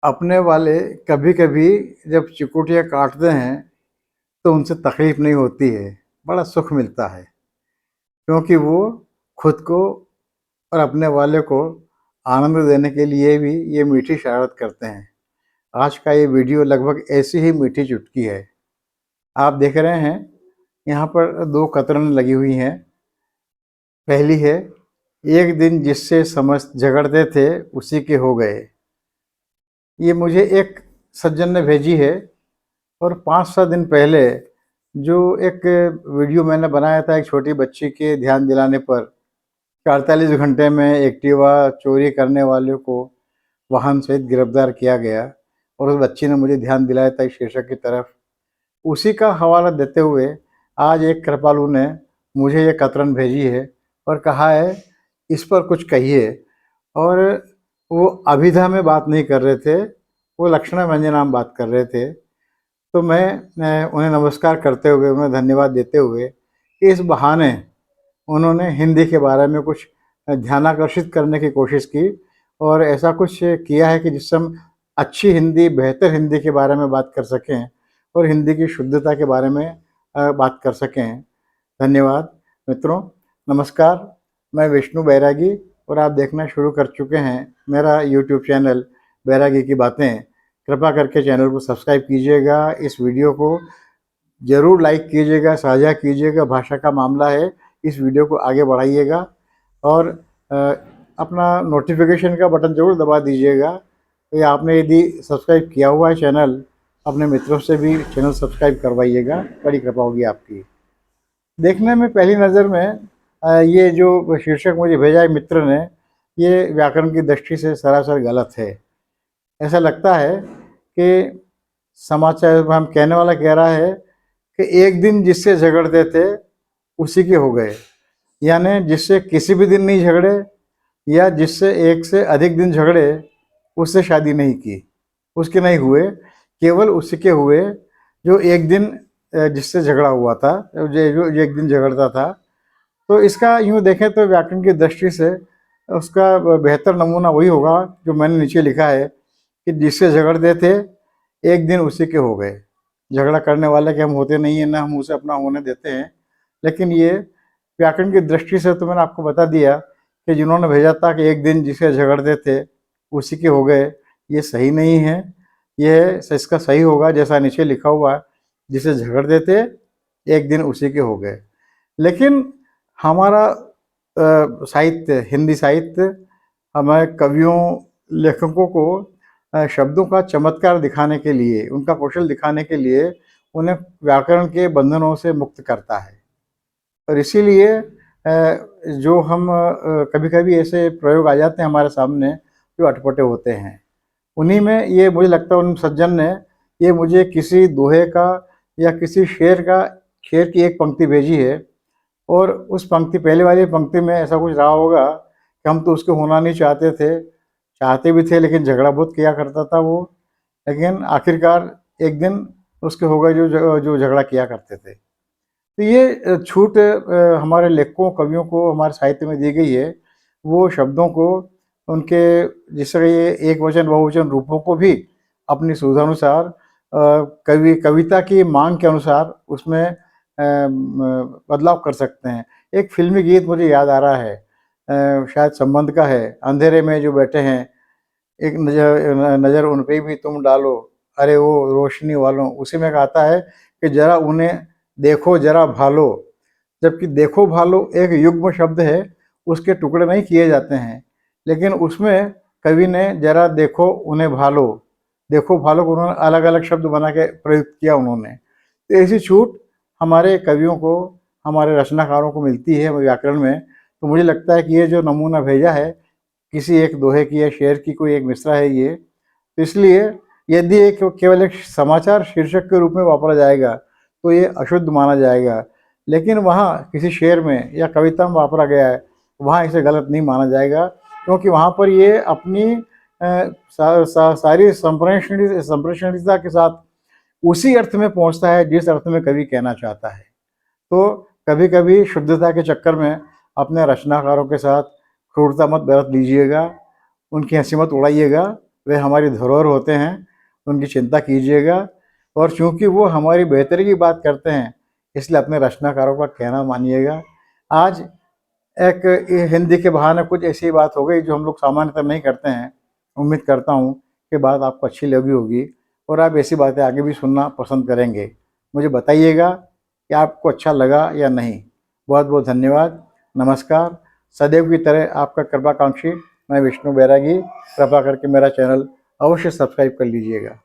अपने वाले कभी कभी जब चिकोटियाँ काटते हैं तो उनसे तकलीफ नहीं होती है, बड़ा सुख मिलता है। क्योंकि वो खुद को और अपने वाले को आनंद देने के लिए भी ये मीठी शरारत करते हैं। आज का ये वीडियो लगभग ऐसी ही मीठी चुटकी है। आप देख रहे हैं, यहाँ पर दो कतरन लगी हुई हैं। पहली है, एक दिन जिससे समझ झगड़ते थे उसी के हो गए। ये मुझे एक सज्जन ने भेजी है। और 5-7 दिन पहले जो एक वीडियो मैंने बनाया था एक छोटी बच्ची के ध्यान दिलाने पर, कि 48 घंटे में एक्टिवा चोरी करने वाले को वाहन सहित गिरफ्तार किया गया और उस बच्ची ने मुझे ध्यान दिलाया था इस शीर्षक की तरफ। उसी का हवाला देते हुए आज एक कृपालु ने मुझे ये कतरन भेजी है और कहा है इस पर कुछ कहिए। और वो अभिधा में बात नहीं कर रहे थे, वो लक्षणा व्यंजनाम बात कर रहे थे। तो मैं उन्हें नमस्कार करते हुए, उन्हें धन्यवाद देते हुए, इस बहाने उन्होंने हिंदी के बारे में कुछ ध्यानाकर्षित करने की कोशिश की और ऐसा कुछ किया है कि जिससे हम अच्छी हिंदी, बेहतर हिंदी के बारे में बात कर सकें और हिंदी की शुद्धता के बारे में बात कर सकें। धन्यवाद मित्रों, नमस्कार। मैं विष्णु बैरागी और आप देखना शुरू कर चुके हैं मेरा यूट्यूब चैनल बैरागी की बातें। कृपया करके चैनल को सब्सक्राइब कीजिएगा, इस वीडियो को ज़रूर लाइक कीजिएगा, साझा कीजिएगा। भाषा का मामला है, इस वीडियो को आगे बढ़ाइएगा और अपना नोटिफिकेशन का बटन ज़रूर दबा दीजिएगा। तो ये आपने यदि सब्सक्राइब किया हुआ है चैनल, अपने मित्रों से भी चैनल सब्सक्राइब करवाइएगा, बड़ी कृपा होगी आपकी। देखने में पहली नज़र में ये जो शीर्षक मुझे भेजा है मित्र ने, ये व्याकरण की दृष्टि से सरासर गलत है। ऐसा लगता है कि समाचार हम कहने वाला कह रहा है कि एक दिन जिससे झगड़ते थे उसी के हो गए, यानी जिससे किसी भी दिन नहीं झगड़े या जिससे एक से अधिक दिन झगड़े उससे शादी नहीं की, उसके नहीं हुए, केवल उसी के हुए जो एक दिन जिससे झगड़ा हुआ था, जो एक दिन झगड़ता था। तो इसका यूँ देखें तो व्याकरण की दृष्टि से उसका बेहतर नमूना वही होगा जो मैंने नीचे लिखा है कि जिससे झगड़ते थे एक दिन उसी के हो गए। झगड़ा करने वाले के हम होते नहीं हैं, ना हम उसे अपना होने देते हैं, लेकिन ये व्याकरण की दृष्टि से तो मैंने आपको बता दिया कि जिन्होंने भेजा था कि एक दिन जिसे झगड़ते थे उसी के हो गए, ये सही नहीं है। ये इसका सही होगा जैसा नीचे लिखा हुआ है, जिसे झगड़ते थे एक दिन उसी के हो गए। लेकिन हमारा साहित्य, हिंदी साहित्य हमारे कवियों, लेखकों को शब्दों का चमत्कार दिखाने के लिए, उनका कौशल दिखाने के लिए उन्हें व्याकरण के बंधनों से मुक्त करता है। और इसीलिए जो हम कभी कभी ऐसे प्रयोग आ जाते हैं हमारे सामने जो अटपटे होते हैं। उन्हीं में ये मुझे लगता है उन सज्जन ने ये मुझे किसी दोहे का या किसी शेर की एक पंक्ति भेजी है। और उस पंक्ति, पहले वाली पंक्ति में ऐसा कुछ रहा होगा कि हम तो उसके होना नहीं चाहते थे, चाहते भी थे लेकिन झगड़ा बहुत किया करता था वो, लेकिन आखिरकार एक दिन उसके हो गए जो झगड़ा किया करते थे। तो ये छूट हमारे लेखकों, कवियों को हमारे साहित्य में दी गई है। वो शब्दों को उनके जिस तरह ये एक वचन बहुवचन रूपों को भी अपनी सुविधानुसार कविता की मांग के अनुसार उसमें बदलाव कर सकते हैं। एक फिल्मी गीत मुझे याद आ रहा है, शायद संबंध का है, अंधेरे में जो बैठे हैं एक नज़र उन पे भी तुम डालो, अरे वो रोशनी वालों। उसी में कहता है कि जरा उन्हें देखो जरा भालो। जबकि देखो भालो एक युग्म शब्द है, उसके टुकड़े नहीं किए जाते हैं, लेकिन उसमें कवि ने जरा देखो उन्हें भालो, देखो भालो को उन्होंने अलग अलग शब्द बना के प्रयुक्त किया उन्होंने। तो ऐसी छूट हमारे कवियों को, हमारे रचनाकारों को मिलती है व्याकरण में। तो मुझे लगता है कि ये जो नमूना भेजा है किसी एक दोहे की या शेर की कोई एक मिसरा है ये, तो इसलिए यदि एक केवल एक समाचार शीर्षक के रूप में वापरा जाएगा तो ये अशुद्ध माना जाएगा, लेकिन वहाँ किसी शेर में या कविता में वापरा गया है वहाँ इसे गलत नहीं माना जाएगा, क्योंकि वहाँ पर ये अपनी सारी संप्रेषणीयता के साथ उसी अर्थ में पहुँचता है जिस अर्थ में कवि कहना चाहता है। तो कभी कभी शुद्धता के चक्कर में अपने रचनाकारों के साथ क्रूरता मत बरत लीजिएगा, उनकी हंसी मत उड़ाइएगा। वे हमारी धरोहर होते हैं, उनकी चिंता कीजिएगा। और चूँकि वो हमारी बेहतरी की बात करते हैं, इसलिए अपने रचनाकारों का कहना मानिएगा। आज एक हिंदी के बहाने कुछ ऐसी बात हो गई जो हम लोग सामान्यतः नहीं करते हैं। उम्मीद करता हूँ कि बात आपको अच्छी लगी होगी और आप ऐसी बातें आगे भी सुनना पसंद करेंगे। मुझे बताइएगा कि आपको अच्छा लगा या नहीं। बहुत बहुत धन्यवाद। नमस्कार। सदैव की तरह आपका कृपाकांक्षी मैं विष्णु बैरागी। कृपा करके मेरा चैनल अवश्य सब्सक्राइब कर लीजिएगा।